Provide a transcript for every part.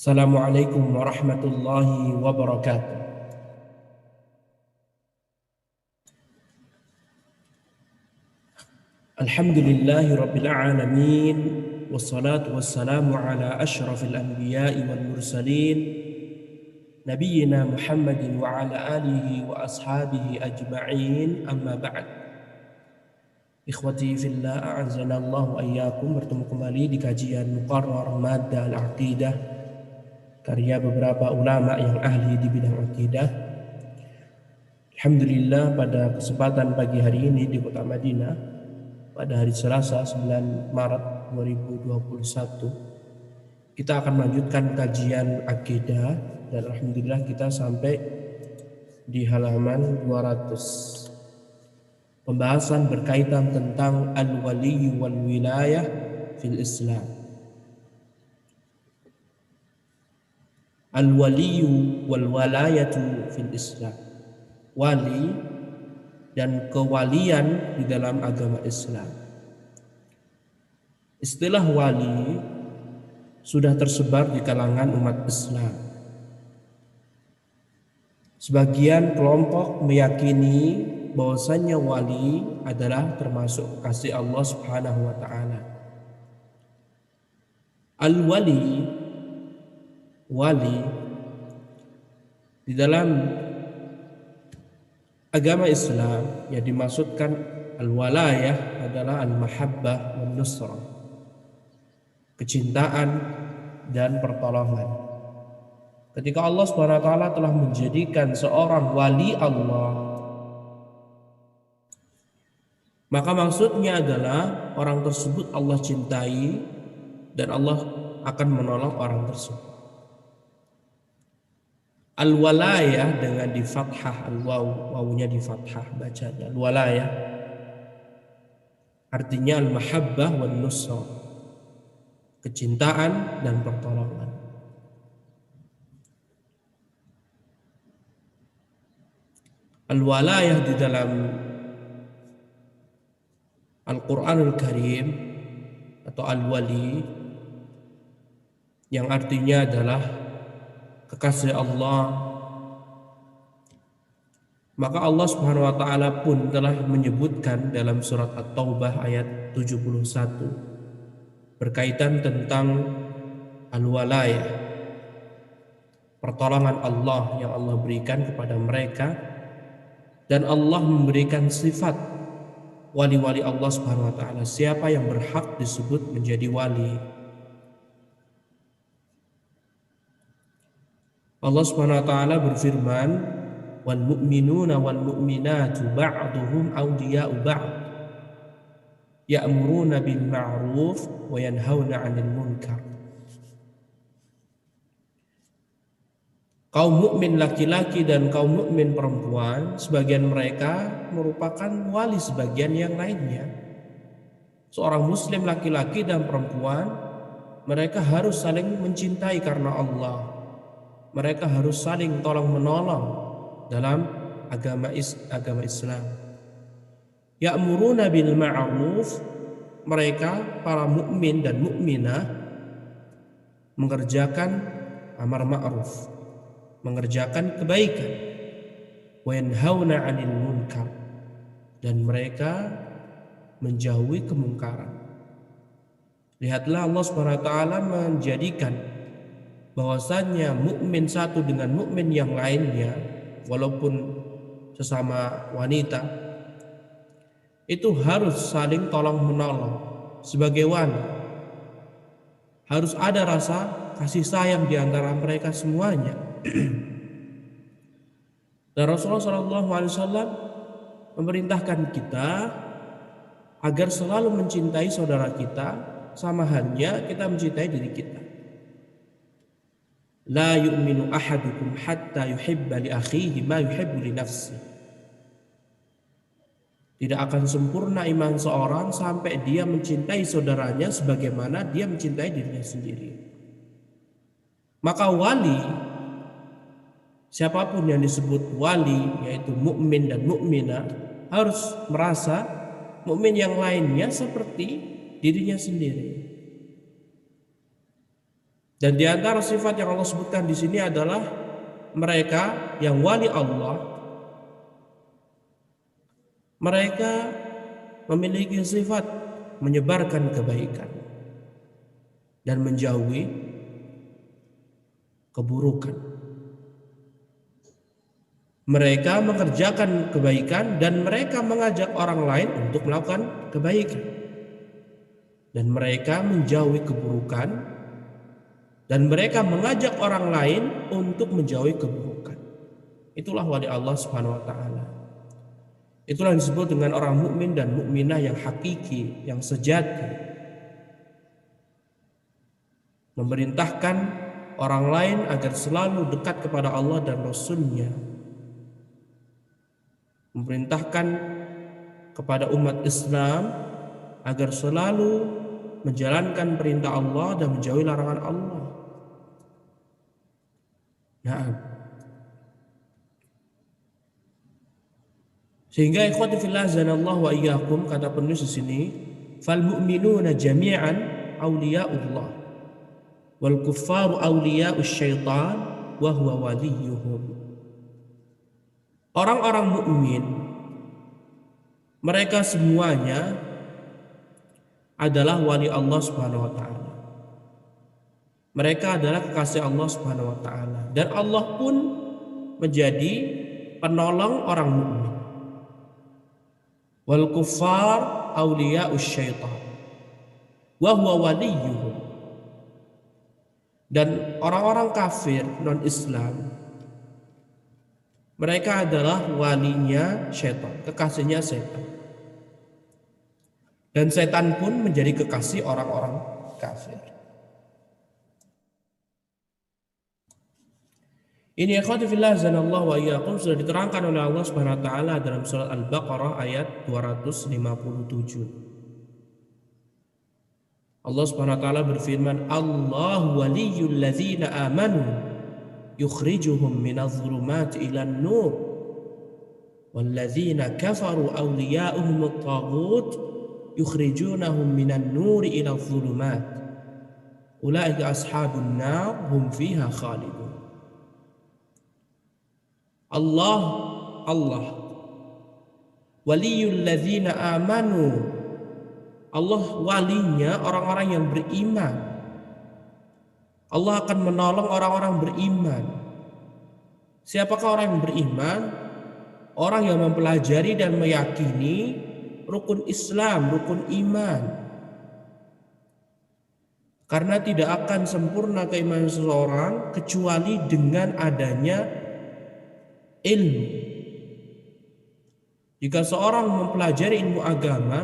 Assalamualaikum warahmatullahi wabarakatuh. Alhamdulillahi rabbil alamin, wassalatu wassalamu ala ashrafil anbiya'i wal mursalin, nabiyyina Muhammadin wa ala alihi wa ashabihi ajma'in, amma ba'd. Ikhwati fillah, a'azzanallahu ayyakum. Bertemu kembali di kajian Muqarrar Madda al-Aqidah, karya beberapa ulama yang ahli di bidang akidah. Alhamdulillah, pada kesempatan pagi hari ini di kota Madinah, pada hari Selasa 9 Maret 2021, kita akan melanjutkan kajian akidah, dan alhamdulillah kita sampai di halaman 200. Pembahasan berkaitan tentang al-wali wal wilayah fil Islam. Al-waliyu wal walayatu fil Islam. Wali dan kewalian di dalam agama Islam. Istilah wali sudah tersebar di kalangan umat Islam. Sebagian kelompok meyakini bahwasannya wali adalah termasuk kasih Allah Subhanahu wa taala. Al-wali, wali di dalam agama Islam yang dimaksudkan al-walayah adalah al-mahabbah wan nusrah, kecintaan dan pertolongan. Ketika Allah Subhanahu wa taala telah menjadikan seorang wali Allah, maka maksudnya adalah orang tersebut Allah cintai dan Allah akan menolong orang tersebut. Al-walayah dengan di fathah, al-waw, wawunya di fathah bacanya. Al-walayah artinya al-mahabbah wan nusrah, kecintaan dan pertolongan. Al-walayah di dalam Al-Quranul Karim atau al-wali yang artinya adalah kekasih Allah, maka Allah Subhanahu wa taala pun telah menyebutkan dalam surat At-Taubah ayat 71 berkaitan tentang al-walayah, pertolongan Allah yang Allah berikan kepada mereka, dan Allah memberikan sifat wali-wali Allah Subhanahu wa taala, siapa yang berhak disebut menjadi wali. Allah Subhanahu wa taala berfirman, wal mu'minuna wal mu'minatu ba'duhum awliya'u ba'd ya'muruna bil ma'ruf wa yanhauna 'anil munkar. Kaum mukmin laki-laki dan kaum mukmin perempuan, sebagian mereka merupakan wali sebagian yang lainnya. Seorang muslim laki-laki dan perempuan, mereka harus saling mencintai karena Allah. Mereka harus saling tolong menolong dalam agama Islam. Ya'muruna bil ma'ruf, mereka para mukmin dan mukminah mengerjakan amar ma'ruf, mengerjakan kebaikan, wa yanhauna 'anil munkar, dan mereka menjauhi kemungkaran. Lihatlah, Allah Subhanahu wa taala menjadikan bahwasannya mukmin satu dengan mukmin yang lainnya, walaupun sesama wanita, itu harus saling tolong menolong sebagai wali. Harus ada rasa kasih sayang di antara mereka semuanya. Dan Rasulullah SAW memerintahkan kita agar selalu mencintai saudara kita sama halnya kita mencintai diri kita. La yu'minu ahadukum hatta yuhibba li akhihi ma yuhibbu li nafsihi. Tidak akan sempurna iman seorang sampai dia mencintai saudaranya sebagaimana dia mencintai dirinya sendiri. Maka wali, siapapun yang disebut wali, yaitu mukmin dan mukminah, harus merasa mukmin yang lainnya seperti dirinya sendiri. Dan di antara sifat yang Allah sebutkan di sini adalah mereka yang wali Allah, mereka memiliki sifat menyebarkan kebaikan dan menjauhi keburukan. Mereka mengerjakan kebaikan dan mereka mengajak orang lain untuk melakukan kebaikan. Dan mereka menjauhi keburukan dan mereka mengajak orang lain untuk menjauhi keburukan. Itulah wali Allah Subhanahu wa taala. Itulah yang disebut dengan orang mukmin dan mukminah yang hakiki, yang sejati. Memerintahkan orang lain agar selalu dekat kepada Allah dan Rasul-Nya. Memerintahkan kepada umat Islam agar selalu menjalankan perintah Allah dan menjauhi larangan Allah. Nah, sehingga ikhwati fillah zanallahu wa iyyakum, kata penulis di sini, fal mu'minuna jami'an awliya'ullah wal kuffaru awliya'us syaitan wa huwa waliyuhum. Orang-orang mukmin mereka semuanya adalah wali Allah Subhanahu wa taala. Mereka adalah kekasih Allah Subhanahu wa taala dan Allah pun menjadi penolong orang mukmin. Wal kuffar awliya'us syaitan wa huwa waliyuhum. Dan orang-orang kafir non-Islam mereka adalah walinya syaitan, kekasihnya setan. Dan setan pun menjadi kekasih orang-orang kafir. Ini ikhwati fillah zanallahu wa iyyakum sudah diterangkan oleh Allah Subhanahu wa taala dalam surat Al-Baqarah ayat 257. Allah Subhanahu wa taala berfirman, Allahu waliyyul ladzina amanu yukhrijuhum minadh dhulumati ilan nur wal ladzina kafaru awliya'uhum at-taghut yukhrijunahum minan nuri ila dhulumat ulaika ashabun nar hum fiha khalidun. Allah waliyul ladzina amanu, Allah walinya orang-orang yang beriman. Allah akan menolong orang-orang beriman. Siapakah orang yang beriman? Orang yang mempelajari dan meyakini rukun Islam, rukun iman. Karena tidak akan sempurna keimanan seseorang kecuali dengan adanya ilmu. Jika seorang mempelajari ilmu agama,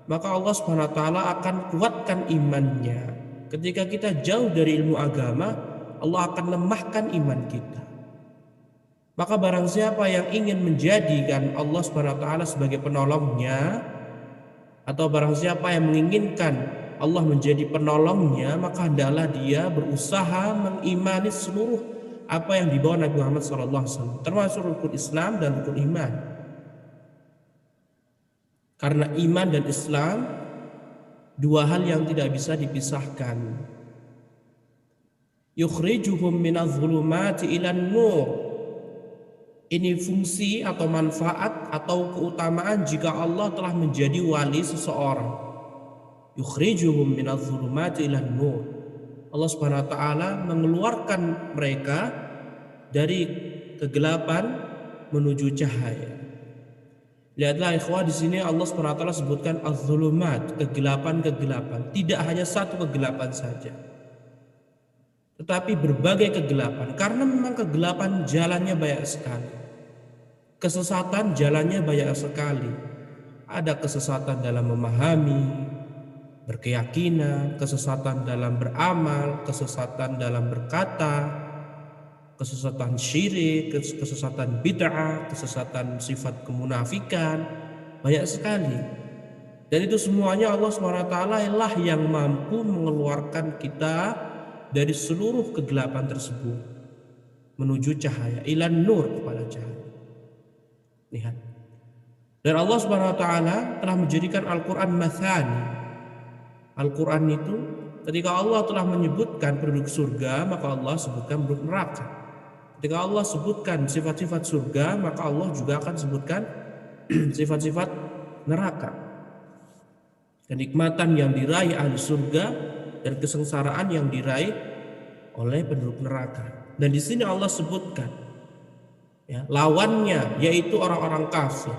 maka Allah Subhanahu wa taala akan kuatkan imannya. Ketika kita jauh dari ilmu agama, Allah akan lemahkan iman kita. Maka barang siapa yang ingin menjadikan Allah Subhanahu wa taala sebagai penolongnya, atau barang siapa yang menginginkan Allah menjadi penolongnya, maka hendaklah dia berusaha mengimani seluruh apa yang dibawa Nabi Muhammad SAW, termasuk rukun Islam dan rukun iman. Karena iman dan Islam dua hal yang tidak bisa dipisahkan. Yukhrijuhum minadh dhulumati ilan nur. Ini fungsi atau manfaat atau keutamaan jika Allah telah menjadi wali seseorang. Yukhrijuhum minadh dhulumati ilan nur. Allah Subhanahu wa taala mengeluarkan mereka dari kegelapan menuju cahaya. Lihatlah ikhwah, di sini Allah Subhanahu wa taala sebutkan az-zulumat, kegelapan-kegelapan. Tidak hanya satu kegelapan saja, tetapi berbagai kegelapan. Karena memang kegelapan jalannya banyak sekali. Kesesatan jalannya banyak sekali. Ada kesesatan dalam memahami, berkeyakinan, kesesatan dalam beramal, kesesatan dalam berkata, kesesatan syirik, kesesatan bid'ah, kesesatan sifat kemunafikan, banyak sekali. Dan itu semuanya Allah SWT lah yang mampu mengeluarkan kita dari seluruh kegelapan tersebut menuju cahaya, ilan nur, kepada cahaya. Lihat. Dan Allah SWT telah menjadikan Al-Quran mathani. Al-Quran itu Ketika Allah telah menyebutkan penduduk surga, maka Allah sebutkan penduduk neraka. Ketika Allah sebutkan sifat-sifat surga, maka Allah juga akan sebutkan sifat-sifat neraka. Kenikmatan yang diraih ahli surga dan kesengsaraan yang diraih oleh penduduk neraka. Dan di sini Allah sebutkan ya, lawannya yaitu orang-orang kafir.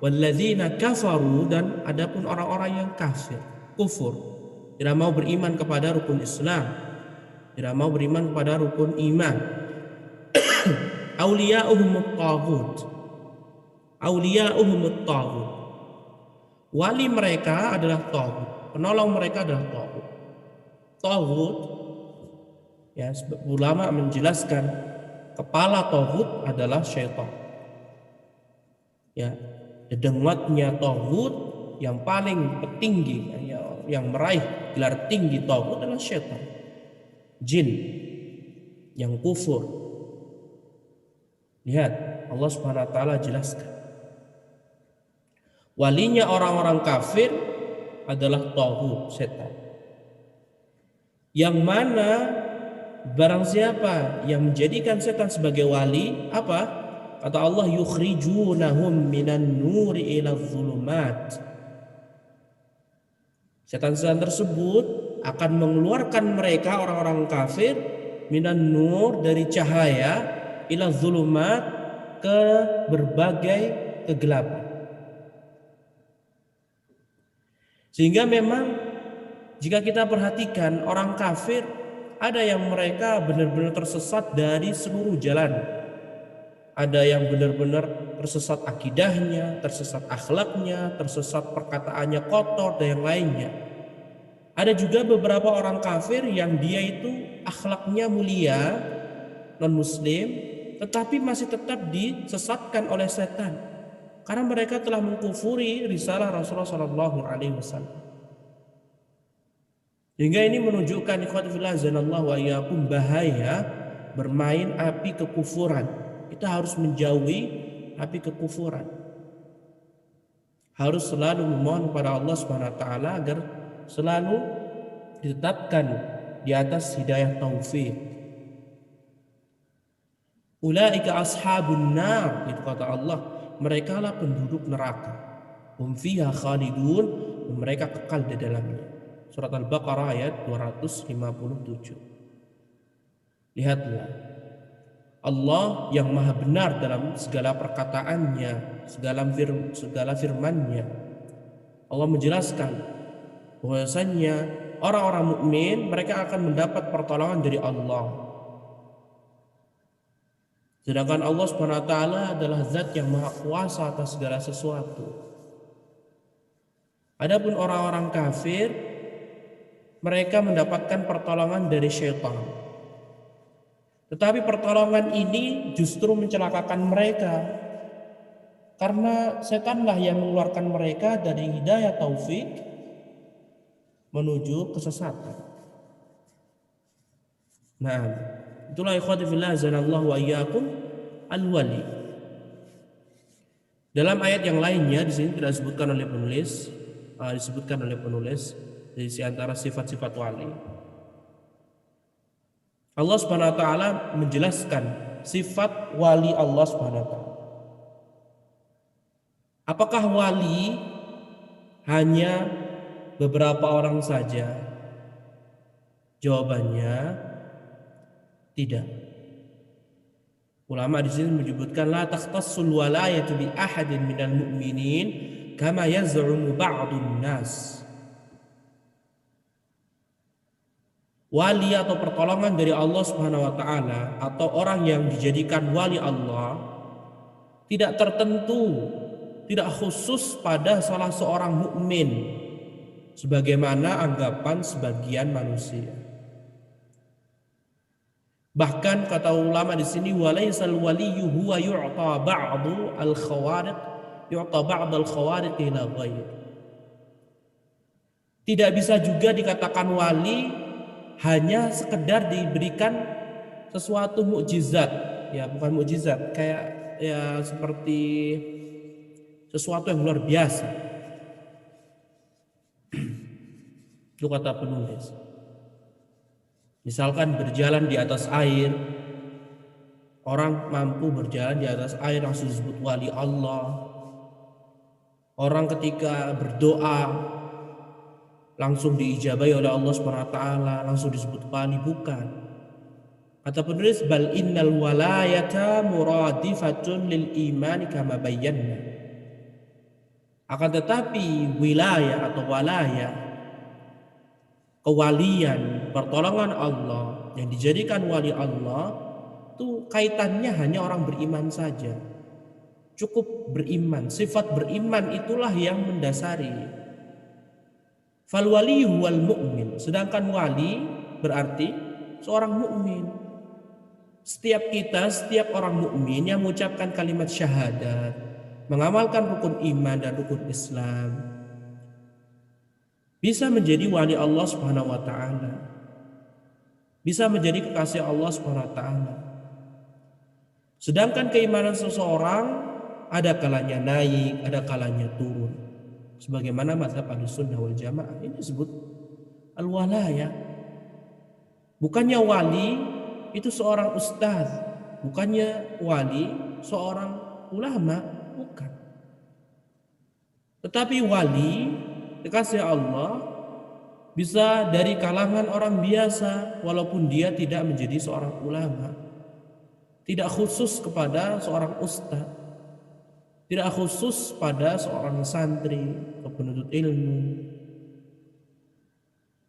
Walladzina kafaru, dan adapun orang-orang yang kafir, kufur, tidak mau beriman kepada rukun Islam, tidak mau beriman kepada rukun iman. Auliya'uhumut taghut. Auliya'uhumut taghut. Wali mereka adalah taghut, penolong mereka adalah taghut. Taghut, ya, ulama menjelaskan kepala taghut adalah syaitan. Ya, dedengatnya taghut yang paling tinggi, yang meraih gelar tinggi taghut adalah syaitan, jin yang kufur. Lihat, Allah Subhanahu wa taala jelaskan. Walinya orang-orang kafir adalah taghut, setan. Yang mana barang siapa yang menjadikan setan sebagai wali, apa? Kata Allah, yukhrijunahum minan nuri ila dhulumat. Setan-setan tersebut akan mengeluarkan mereka orang-orang kafir minan nur, dari cahaya, ila dhulumat, ke berbagai kegelapan. Sehingga memang jika kita perhatikan orang kafir, ada yang mereka benar-benar tersesat dari seluruh jalan. Ada yang benar-benar tersesat akidahnya, tersesat akhlaknya, tersesat perkataannya kotor, dan yang lainnya. Ada juga beberapa orang kafir yang dia itu akhlaknya mulia, non-muslim, tetapi masih tetap disesatkan oleh setan, karena mereka telah mengkufuri risalah Rasulullah SAW. Hingga ini menunjukkan ikhwati fillah azanallahu wa iyyakum bahaya bermain api kekufuran. Kita harus menjauhi api kekufuran. Harus selalu memohon kepada Allah Subhanahu wa taala agar selalu ditetapkan di atas hidayah taufik. Ulaika ashabun nar, itu kata Allah, mereka lah penduduk neraka. Hum fiha khalidun, mereka kekal di dalamnya. Surat Al-Baqarah ayat 257. Lihatlah, Allah yang maha benar dalam segala perkataannya, segala firman-Nya. Allah menjelaskan bahwasannya orang-orang mukmin mereka akan mendapat pertolongan dari Allah. Sedangkan Allah Subhanahu wa taala adalah zat yang maha kuasa atas segala sesuatu. Adapun orang-orang kafir, mereka mendapatkan pertolongan dari syaitan. Tetapi pertolongan ini justru mencelakakan mereka, karena setanlah yang mengeluarkan mereka dari hidayah taufik menuju kesesatan. Nah, itulah ikhwati fillah azanallahu wa iyyakum al-wali. Dalam ayat yang lainnya di sini tidak disebutkan oleh penulis di antara sifat-sifat wali. Allah Subhanahu wa taala menjelaskan sifat wali Allah Subhanahu wa taala. Apakah wali hanya beberapa orang saja? Jawabannya tidak. Ulama di sini menyebutkan la takhtassul walayatu bi ahadin minal mu'minin kama yaz'umu ba'dun nas. Wali atau pertolongan dari Allah Subhanahu wa taala atau orang yang dijadikan wali Allah tidak tertentu, tidak khusus pada salah seorang mukmin sebagaimana anggapan sebagian manusia. Bahkan kata ulama di sini, walaisal waliyyu huwa yu'ta ba'du al-khawariq ila ghair. Tidak bisa juga dikatakan wali hanya sekedar diberikan sesuatu mukjizat, ya bukan mukjizat, kayak ya seperti sesuatu yang luar biasa. Itu kata penulis. Misalkan berjalan di atas air, orang mampu berjalan di atas air langsung disebut wali Allah. Orang ketika berdoa langsung diijabahi oleh Allah SWT, langsung disebut wali, bukan. Kata penulis, bal innal walayata muradifatun lil imani kama bayyana. Akan tetapi wilayah atau walaya, kewalian, pertolongan Allah yang dijadikan wali Allah itu kaitannya hanya orang beriman saja. Cukup beriman, sifat beriman itulah yang mendasari. Fal waliyyu wal mu'min, sedangkan wali berarti seorang mukmin. Setiap orang mukmin yang mengucapkan kalimat syahadat, mengamalkan rukun iman dan rukun Islam, bisa menjadi wali Allah Subhanahu wa taala. Bisa menjadi kekasih Allah Subhanahu wa taala. Sedangkan keimanan seseorang ada kalanya naik, ada kalanya turun. Sebagaimana mazhab Ahlussunnah wal Jamaah ini disebut al-walayah. Bukannya wali itu seorang ustaz, bukannya wali seorang ulama, bukan. Tetapi wali, kekasih Allah, bisa dari kalangan orang biasa walaupun dia tidak menjadi seorang ulama. Tidak khusus kepada seorang ustaz, tidak khusus pada seorang santri atau penuntut ilmu.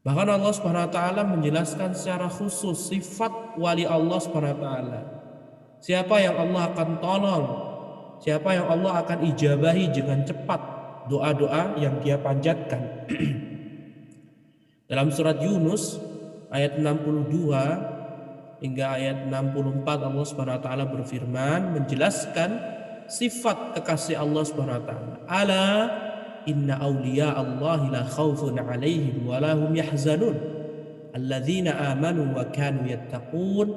Bahkan Allah Subhanahu wa taala menjelaskan secara khusus sifat wali Allah Subhanahu wa taala. Siapa yang Allah akan tolong, siapa yang Allah akan ijabahi dengan cepat doa-doa yang dia panjatkan. Dalam surat Yunus ayat 62 hingga ayat 64 Allah Subhanahu wa taala berfirman menjelaskan sifat kekasih Allah Subhanahu wa taala. Ala inna awliya Allahi la khaufun 'alaihim wa lahum yahzanun alladzina amanu wa kanu yattaqun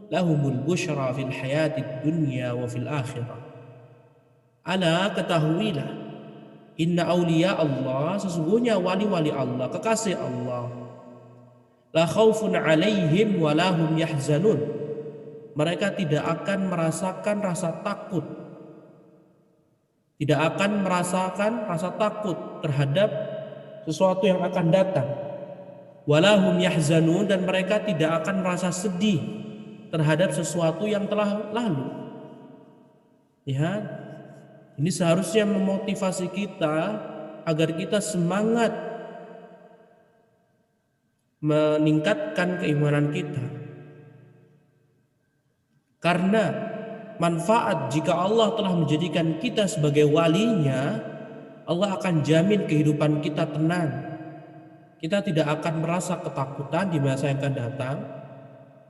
lahumul busyra fil hayatid dunya wa fil akhirah. Ala, ketahuilah, inna awliya Allah, sesungguhnya wali-wali Allah, kekasih Allah, la khaufun 'alaihim wa lahum yahzanun, mereka tidak akan merasakan rasa takut, tidak akan merasakan rasa takut terhadap sesuatu yang akan datang. Walahum yahzanun, dan mereka tidak akan merasa sedih terhadap sesuatu yang telah lalu. Ya, ini seharusnya memotivasi kita agar kita semangat meningkatkan keimanan kita. Karena manfaat jika Allah telah menjadikan kita sebagai walinya, Allah akan jamin kehidupan kita tenang. Kita tidak akan merasa ketakutan di masa yang akan datang,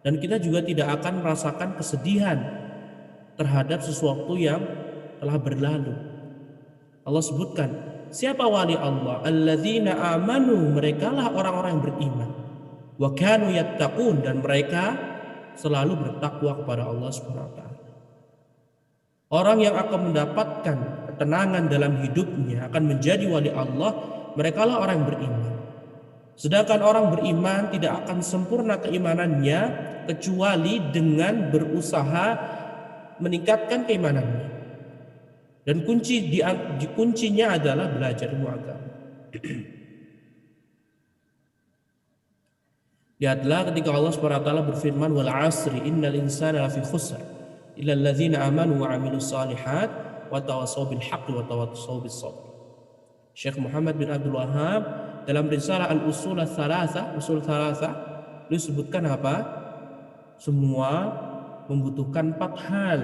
dan kita juga tidak akan merasakan kesedihan terhadap sesuatu yang telah berlalu. Allah sebutkan, siapa wali Allah? Alladzina amanu, merekalah orang-orang yang beriman. Wa kanu yattaqun, dan mereka selalu bertakwa kepada Allah Subhanahu wa taala. Orang yang akan mendapatkan ketenangan dalam hidupnya, akan menjadi wali Allah, merekalah orang yang beriman. Sedangkan orang beriman tidak akan sempurna keimanannya kecuali dengan berusaha meningkatkan keimanannya. Dan kuncinya adalah belajar ilmu agama. Lihatlah ketika Allah SWT berfirman, wal asri innal insana lafi khusr illa alladzina amanu wa amilus salihat wa tawassaw bil haqqi wa tawassaw bis sabr. Syekh Muhammad bin Abdul Wahhab dalam risalah Al-Usul Tsalatsa, usul tsalatsa, disebutkan apa? Semua membutuhkan 4 hal.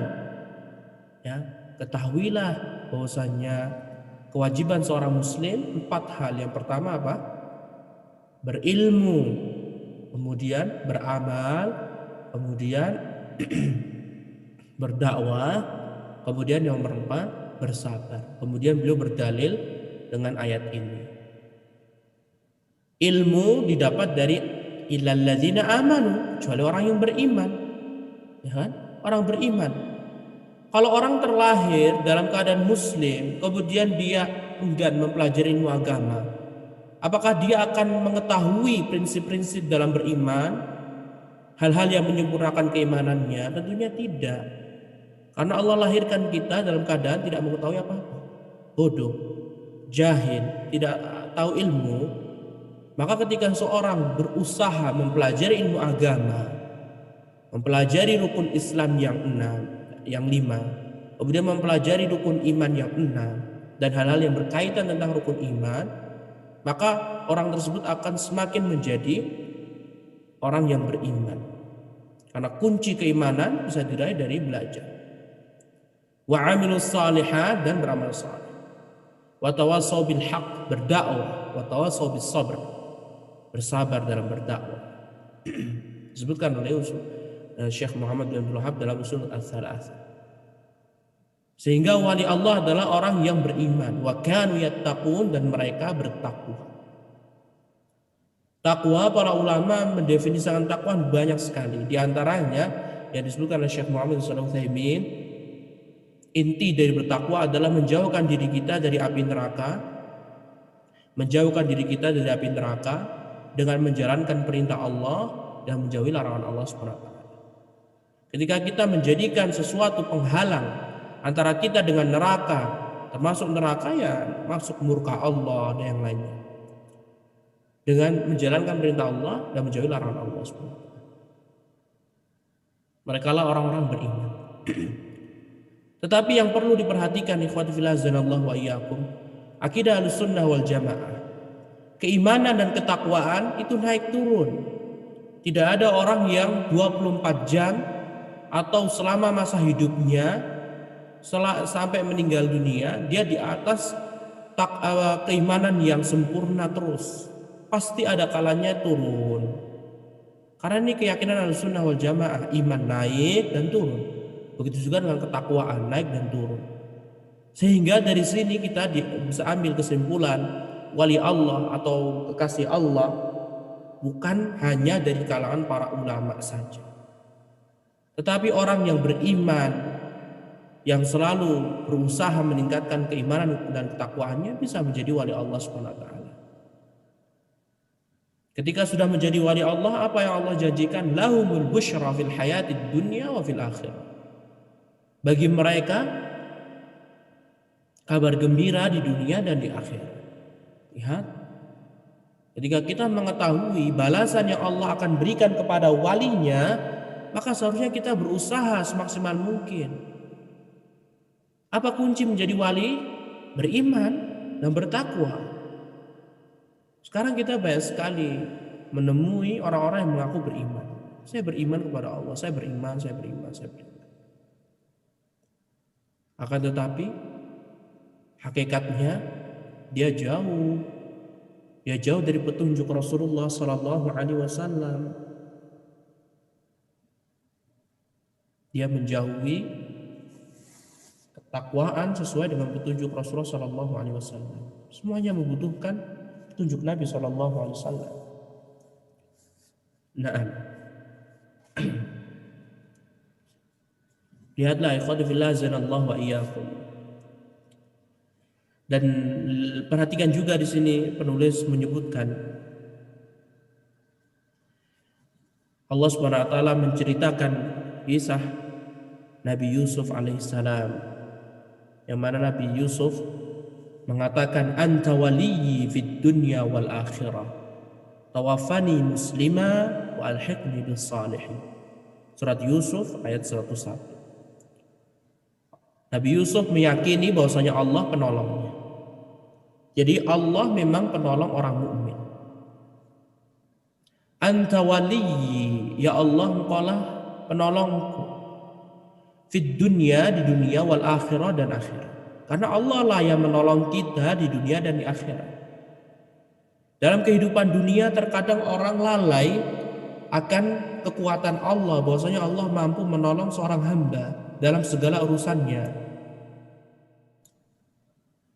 Ya, ketahuilah bahwasanya kewajiban seorang muslim 4 hal. Yang pertama apa? Berilmu, kemudian beramal, kemudian berdakwah, kemudian yang keempat bersabar. Kemudian beliau berdalil dengan ayat ini. Ilmu didapat dari illalladzina amanu, kecuali orang yang beriman. Ya kan? Orang beriman. Kalau orang terlahir dalam keadaan muslim, kemudian dia enggan mempelajari ilmu agama, apakah dia akan mengetahui prinsip-prinsip dalam beriman? hal-hal yang menyempurnakan keimanannya? Tentunya tidak. Karena Allah lahirkan kita dalam keadaan tidak mengetahui apa-apa, bodoh, jahil, tidak tahu ilmu. Maka ketika seorang berusaha mempelajari ilmu agama, mempelajari rukun Islam yang 5, kemudian mempelajari rukun iman yang 6, dan hal-hal yang berkaitan tentang rukun iman, maka orang tersebut akan semakin menjadi orang yang beriman. Karena kunci keimanan bisa diraih dari belajar. Wa amilus salihat, dan beramal saleh. Wa tawassaw bil haq, berdakwah. Wa tawassaw bis sabr, bersabar dalam berdakwah. Disebutkan oleh Syekh Muhammad bin Abdul Wahhab dalam Ushul Ats-Tsalatsah. Sehingga wali Allah adalah orang yang beriman. Wa kanu yattaqun, dan mereka bertakwa. Takwa, para ulama mendefinisikan takwa banyak sekali. Di antaranya yang disebutkan oleh Syekh Muhammad bin Utsaimin, inti dari bertakwa adalah menjauhkan diri kita dari api neraka, dengan menjalankan perintah Allah dan menjauhi larangan Allah SWT. Ketika kita menjadikan sesuatu penghalang antara kita dengan neraka, termasuk neraka ya masuk murka Allah dan yang lainnya, dengan menjalankan perintah Allah dan menjauhi larangan Allah SWT, mereka lah orang-orang beriman. Tetapi yang perlu diperhatikan, ikhwati fillah azanallahu wa iyyakum, akidah Ahlussunnah wal Jamaah, keimanan dan ketakwaan itu naik turun. Tidak ada orang yang 24 jam atau selama masa hidupnya sampai meninggal dunia dia di atas keimanan yang sempurna terus. Pasti ada kalanya turun. Karena ini keyakinan Ahlussunnah wal Jamaah, iman naik dan turun. Begitu juga dengan ketakwaan, naik dan turun. Sehingga dari sini kita bisa ambil kesimpulan, wali Allah atau kekasih Allah bukan hanya dari kalangan para ulama saja, tetapi orang yang beriman, yang selalu berusaha meningkatkan keimanan dan ketakwaannya, bisa menjadi wali Allah SWT. Ketika sudah menjadi wali Allah, apa yang Allah janjikan? Lahumul busyra fil hayatid dunya wa fil akhirah. Bagi mereka kabar gembira di dunia dan di akhirat. Lihat, ketika kita mengetahui balasan yang Allah akan berikan kepada walinya, maka seharusnya kita berusaha semaksimal mungkin. Apa kunci menjadi wali? Beriman dan bertakwa. Sekarang kita banyak sekali menemui orang-orang yang mengaku beriman. Saya beriman kepada Allah, saya beriman. Akan tetapi hakikatnya dia jauh dari petunjuk Rasulullah Sallallahu Alaihi Wasallam. Dia menjauhi ketakwaan sesuai dengan petunjuk Rasulullah Sallallahu Alaihi Wasallam. Semuanya membutuhkan petunjuk Nabi Sallallahu Alaihi Wasallam. Nah, lihatlah ikhwati fillah azanallahu wa iyyakum. Dan perhatikan juga di sini penulis menyebutkan Allah Subhanahu wa taala menceritakan kisah Nabi Yusuf alaihissalam, yang mana Nabi Yusuf mengatakan anta waliyyi fid dunya wal akhirah tawaffani muslima wa alhiqni bis salihin. Surat Yusuf ayat 101. Nabi Yusuf meyakini bahwasanya Allah penolongnya. Jadi Allah memang penolong orang mukmin. Anta waliyyi, ya Allah engkaulah penolongku. Fid dunya, di dunia, wal akhirah, dan akhirat. Karena Allah lah yang menolong kita di dunia dan di akhirat. Dalam kehidupan dunia terkadang orang lalai akan kekuatan Allah, bahwasanya Allah mampu menolong seorang hamba dalam segala urusannya.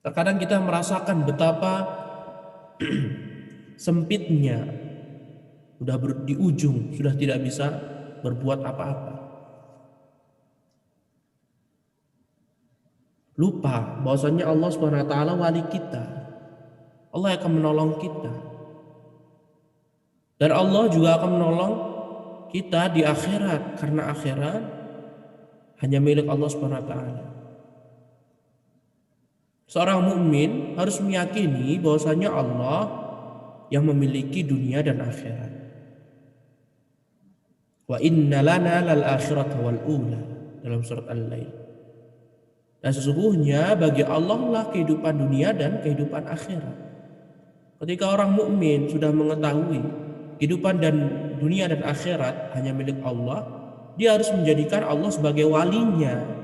Terkadang kita merasakan betapa sempitnya, sudah di ujung, sudah tidak bisa berbuat apa-apa. Lupa bahwasanya Allah SWT wali kita. Allah akan menolong kita. Dan Allah juga akan menolong kita di akhirat, karena akhirat hanya milik Allah Subhanahu wa taala. Seorang mukmin harus meyakini bahwasanya Allah yang memiliki dunia dan akhirat. Wa inna lana lal akhirata wal ula, dalam surat Al-Lail. Dan sesungguhnya bagi Allah lah kehidupan dunia dan kehidupan akhirat. Ketika orang mukmin sudah mengetahui kehidupan dan dunia dan akhirat hanya milik Allah, dia harus menjadikan Allah sebagai walinya.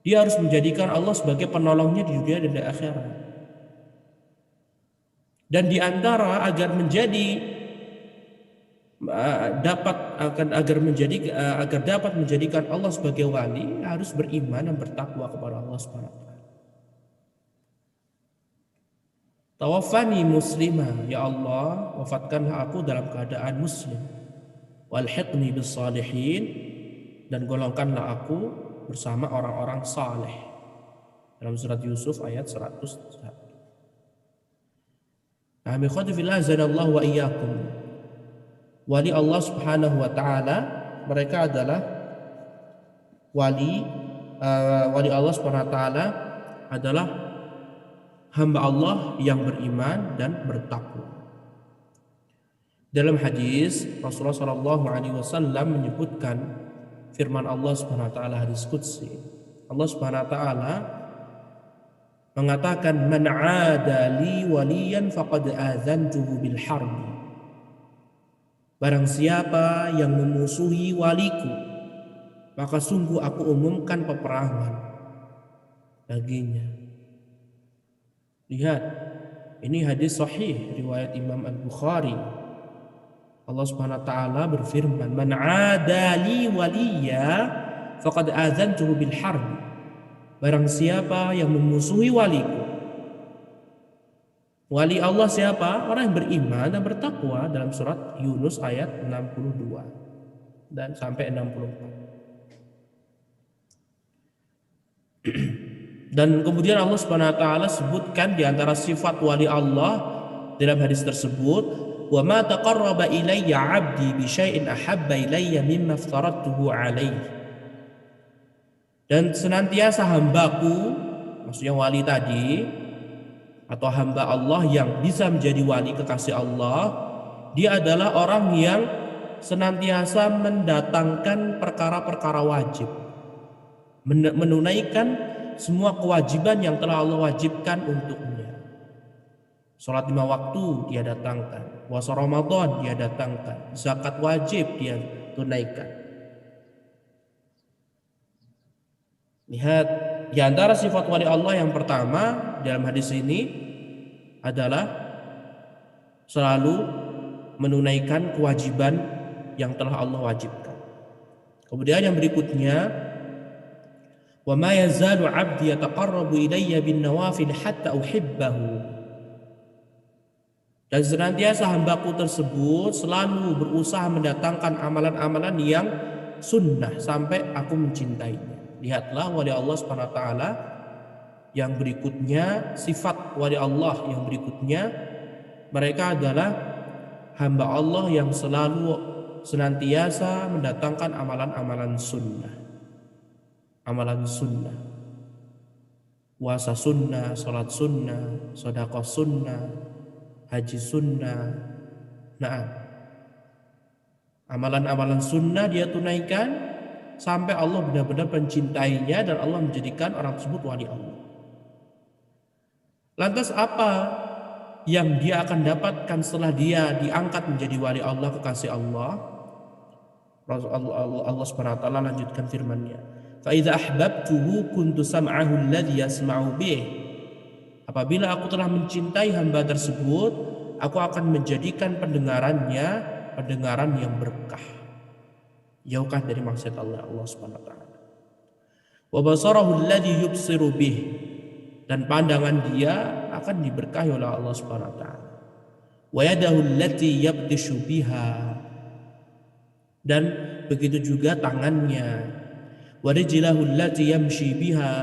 Dia harus menjadikan Allah sebagai penolongnya di dunia dan di akhirat. Dan di antara agar dapat menjadikan Allah sebagai wali, harus beriman dan bertakwa kepada Allah Subhanahu wa taala. Tawaffani muslimah, ya Allah, wafatkanlah aku dalam keadaan muslim. Walhiqni bis salihin, dan golongkanlah aku bersama orang-orang saleh. Dalam surat Yusuf ayat 101. Amin khadifillah zanallahu wa iyyakum. Wali Allah Subhanahu wa taala, mereka adalah wali Allah Subhanahu wa taala adalah hamba Allah yang beriman dan bertakwa. Dalam hadis Rasulullah sallallahu alaihi wasallam menyebutkan firman Allah Subhanahu wa taala, hadis qudsi. Allah Subhanahu wa taala mengatakan, man 'ada li waliyan faqad adzantuhu bil harbi. Barang siapa yang memusuhi waliku, maka sungguh aku umumkan peperangan baginya. Lihat, ini hadis sahih riwayat Imam Al-Bukhari. Allah Subhanahu wa taala berfirman, man 'ada li waliya faqad adzantuhu bil harbi. Barang siapa yang memusuhi waliku. Wali Allah siapa? Orang yang beriman dan bertakwa, dalam surat Yunus ayat 62 dan sampai 64. Dan kemudian Allah Subhanahu wa taala sebutkan di antara sifat wali Allah dalam hadis tersebut, wa ma taqarraba ilayya 'abdi bi syai'in ahabba ilayya mimma aftaradtuhu 'alaihi. Dan senantiasa hambaku, maksudnya wali tadi, atau hamba Allah yang bisa menjadi wali kekasih Allah, dia adalah orang yang senantiasa mendatangkan perkara-perkara wajib, menunaikan semua kewajiban yang telah Allah wajibkan untuknya. Sholat 5 waktu dia datangkan, puasa Ramadan dia datangkan, zakat wajib dia tunaikan. Lihat, di antara sifat wali Allah yang pertama dalam hadis ini adalah selalu menunaikan kewajiban yang telah Allah wajibkan. Kemudian yang berikutnya, wa ma yazalu 'abdi yataqarrabu ilayya bin nawafil hatta uhibbahu. Dan senantiasa hambaku tersebut selalu berusaha mendatangkan amalan-amalan yang sunnah sampai aku mencintainya. Lihatlah wali Allah Subhanahu wa taala yang berikutnya, sifat wali Allah yang berikutnya, mereka adalah hamba Allah yang selalu senantiasa mendatangkan amalan-amalan sunnah. Amalan sunnah. Puasa sunnah, salat sunnah, sedekah sunnah, haji sunnah. Nah, amalan-amalan sunnah dia tunaikan sampai Allah benar-benar mencintainya dan Allah menjadikan orang tersebut wali Allah. Lantas apa yang dia akan dapatkan setelah dia diangkat menjadi wali Allah, kekasih Allah? Allah Subhanahu wa taala lanjutkan firman-Nya, fa idza ahbabtuhu kuntu sam'ahu alladhi yasma'u bih. Apabila aku telah mencintai hamba tersebut, aku akan menjadikan pendengarannya pendengaran yang berkah, jauhkan dari maksiat Allah Subhanahu wa taala. Wa basarahu alladhi yubsiru bih, dan pandangan dia akan diberkahi oleh Allah Subhanahu wa taala. Wa yadahu allati yabtishu biha, dan begitu juga tangannya. Wa rijlahu allati yamshi biha,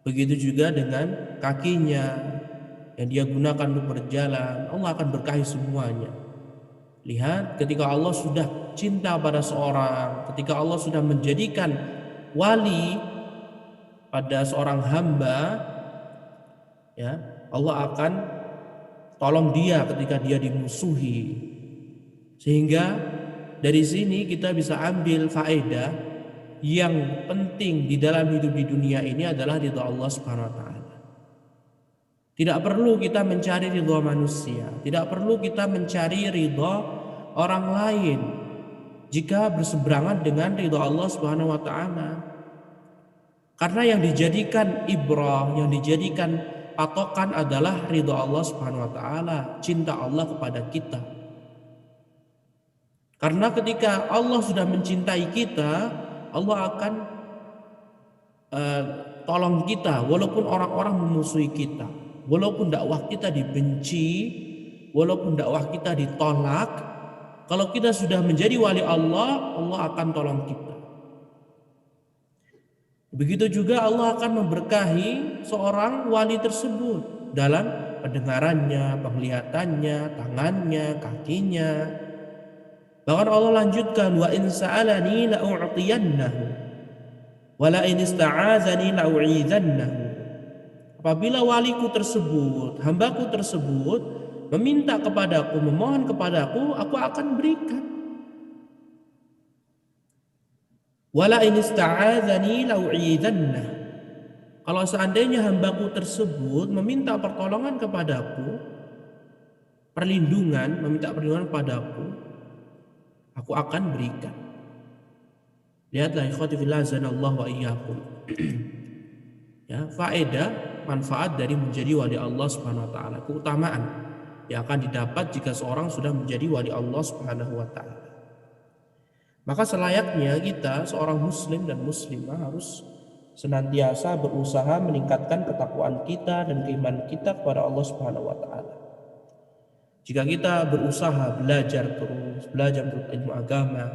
begitu juga dengan kakinya yang dia gunakan untuk berjalan. Allah akan berkahi semuanya. Lihat, ketika Allah sudah cinta pada seorang, ketika Allah sudah menjadikan wali pada seorang hamba, ya, Allah akan tolong dia ketika dia dimusuhi. Sehingga dari sini kita bisa ambil faedah yang penting di dalam hidup di dunia ini adalah ridha Allah Subhanahu wa taala. Tidak perlu kita mencari ridha manusia, tidak perlu kita mencari ridha orang lain jika berseberangan dengan ridha Allah Subhanahu wa taala. Karena yang dijadikan ibrah, yang dijadikan patokan adalah ridha Allah Subhanahu wa taala, cinta Allah kepada kita. Karena ketika Allah sudah mencintai kita, Allah akan tolong kita walaupun orang-orang memusuhi kita, walaupun dakwah kita dibenci, walaupun dakwah kita ditolak. Kalau kita sudah menjadi wali Allah, Allah akan tolong kita. Begitu juga Allah akan memberkahi seorang wali tersebut dalam pendengarannya, penglihatannya, tangannya, kakinya. Bahkan Allah lanjutkan, wa in sa'alani la'u'tiyannahu wa la in ista'azani la'u'idhannahu. Apabila waliku tersebut, hambaku tersebut meminta kepadaku, memohon kepadaku, aku akan berikan. Wa la in ista'azani la'u'idhannahu. Kalau seandainya hambaku tersebut meminta pertolongan kepadaku, perlindungan, meminta perlindungan kepadaku, aku akan berikan. Lihatlah ikhwati fillah azanallahu wa iyyakum. Ya, faedah, manfaat dari menjadi wali Allah Subhanahu wa taala, keutamaan yang akan didapat jika seorang sudah menjadi wali Allah Subhanahu wa taala. Maka selayaknya kita seorang muslim dan muslimah harus senantiasa berusaha meningkatkan ketakwaan kita dan keimanan kita kepada Allah Subhanahu wa taala. Jika kita berusaha belajar terus ilmu agama,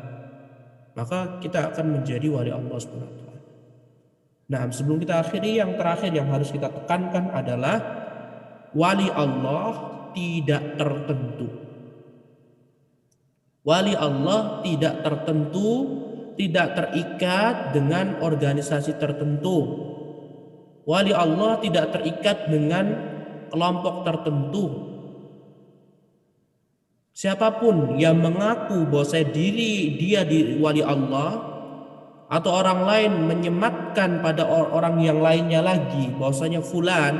maka kita akan menjadi wali Allah Subhanahu wa taala. Nah, sebelum kita akhiri, yang terakhir yang harus kita tekankan adalah wali Allah tidak tertentu. Wali Allah tidak tertentu, tidak terikat dengan organisasi tertentu. Wali Allah tidak terikat dengan kelompok tertentu. Siapapun yang mengaku bahwa dia di wali Allah, atau orang lain menyematkan pada orang yang lainnya lagi bahwasanya fulan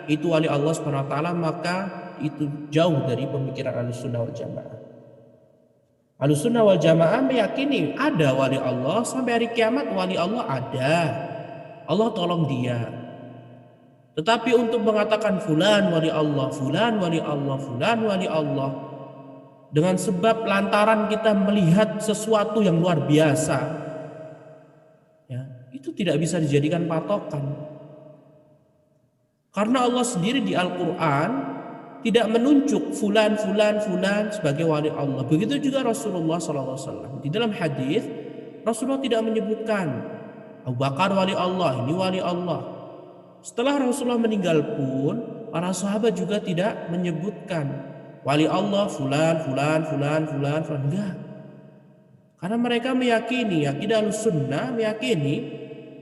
itu wali Allah Subhanahu wa taala, maka itu jauh dari pemikiran Ahlussunnah wal Jamaah. Ahlussunnah wal Jamaah meyakini ada wali Allah, sampai hari kiamat wali Allah ada. Allah tolong dia. Tetapi untuk mengatakan fulan wali Allah, fulan wali Allah, fulan wali Allah, dengan sebab lantaran kita melihat sesuatu yang luar biasa, ya, itu tidak bisa dijadikan patokan. Karena Allah sendiri di Al-Quran tidak menunjuk fulan sebagai wali Allah. Begitu juga Rasulullah SAW. Di dalam hadis Rasulullah tidak menyebutkan Abu Bakar wali Allah, ini wali Allah. Setelah Rasulullah meninggal pun para sahabat juga tidak menyebutkan wali Allah fulan, enggak. Karena mereka meyakini, akidah Ahlussunnah meyakini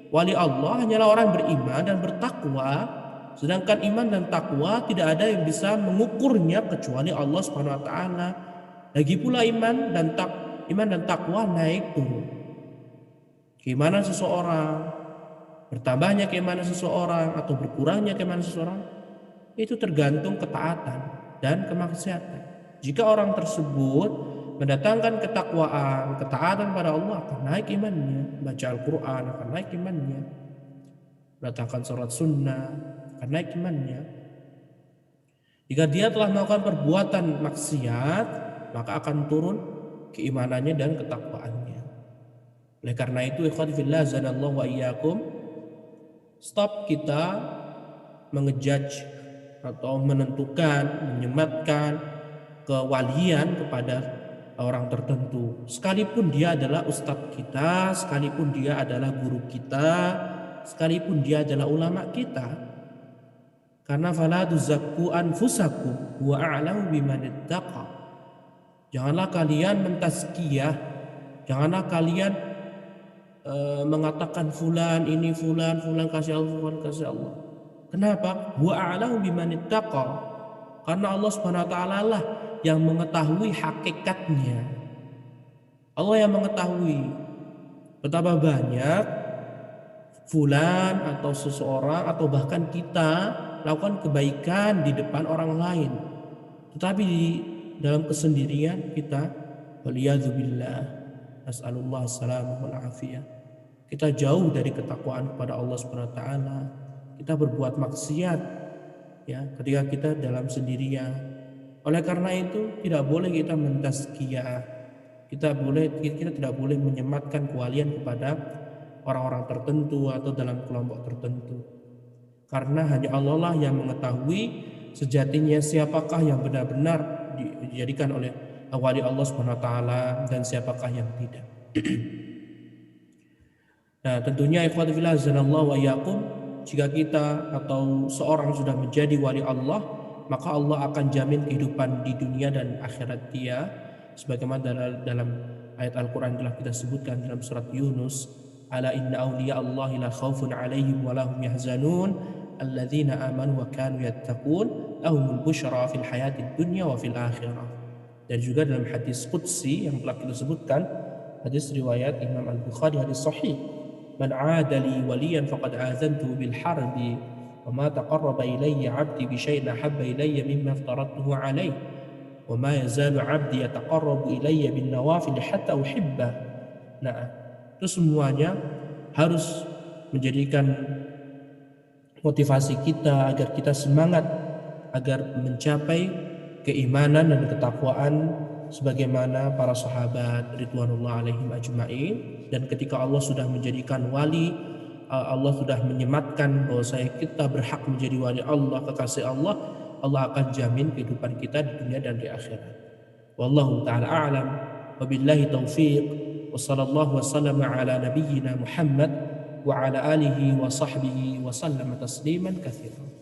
wali Allah hanyalah orang beriman dan bertakwa, sedangkan iman dan takwa tidak ada yang bisa mengukurnya kecuali Allah Subhanahu wa taala. Lagi pula iman dan takwa naik turun. Keimanan seseorang, bertambahnya keimanan seseorang atau berkurangnya keimanan seseorang, itu tergantung ketaatan dan kemaksiatan. Jika orang tersebut mendatangkan ketakwaan, ketaatan pada Allah, akan naik imannya. Baca Al-Quran akan naik imannya. Mendatangkan sholat sunnah akan naik imannya. Jika dia telah melakukan perbuatan maksiat, maka akan turun keimanannya dan ketakwaannya. Oleh karena itu, ikhwati fillah azanallahu wa iyyakum, stop kita mengejudge atau menentukan, menyematkan kewalian kepada orang tertentu, sekalipun dia adalah ustadz kita, sekalipun dia adalah guru kita, sekalipun dia adalah ulama kita. Karena fala tuzakku anfusakum wa a'lamu biman ittaqa. Janganlah kalian mentazkiyah, janganlah kalian mengatakan fulan ini fulan kasih Allah, fulan kasih Allah. Kenapa? Wa a'lamu biman ittaqa. Karena Allah Subhanahu wa taala lah yang mengetahui hakikatnya. Allah yang mengetahui betapa banyak fulan atau seseorang atau bahkan kita lakukan kebaikan di depan orang lain, tetapi di dalam kesendirian kita, waliyadzubillah, nas'alullah salamah wal afiyah, kita jauh dari ketakwaan kepada Allah Subhanahu wa taala. Kita berbuat maksiat ya ketika kita dalam sendirian. Oleh karena itu tidak boleh kita mentazkiyah. Kita tidak boleh menyematkan kewalian kepada orang-orang tertentu atau dalam kelompok tertentu. Karena hanya Allah lah yang mengetahui sejatinya siapakah yang benar-benar dijadikan oleh wali Allah Subhanahu wa taala dan siapakah yang tidak. Nah, tentunya ikhwati fillah azanallahu wa iyyakum, jika kita atau seorang sudah menjadi wali Allah, maka Allah akan jamin kehidupan di dunia dan akhirat dia, sebagaimana dalam ayat Al-Qur'an telah kita sebutkan dalam surat Yunus, ala inna awliya Allahi la khaufun alaihim wa lahum yahzanun alladzina amanu wa kanu yattaqun lahumul busyra fil hayatid dunya wa fil akhirah. Dan juga dalam hadis qudsi yang telah kita sebutkan, hadis riwayat Imam Al-Bukhari, hadis sahih, man 'ada li waliyan faqad azantuhu bil harbi wa ma taqarraba ilayya 'abdi bi syai'in ahabba ilayya mimma aftaradtuhu 'alayhi wa ma yazalu 'abdi yataqarrabu ilayya bin nawafil hatta uhibbah. Nah, itu semuanya harus menjadikan motivasi kita agar kita semangat agar mencapai keimanan dan ketakwaan sebagaimana para sahabat ridwanullah alaihim ajma'in. Dan ketika Allah sudah menjadikan wali, Allah sudah menyematkan bahwa kita berhak menjadi wali Allah, kekasih Allah, Allah akan jamin kehidupan kita di dunia dan di akhirat. Wallahu ta'ala a'lam, wabillahi taufiq, wa sallallahu wa sallama ala nabiyyina Muhammad wa ala alihi wa sahbihi wa sallama tasliman katsiran.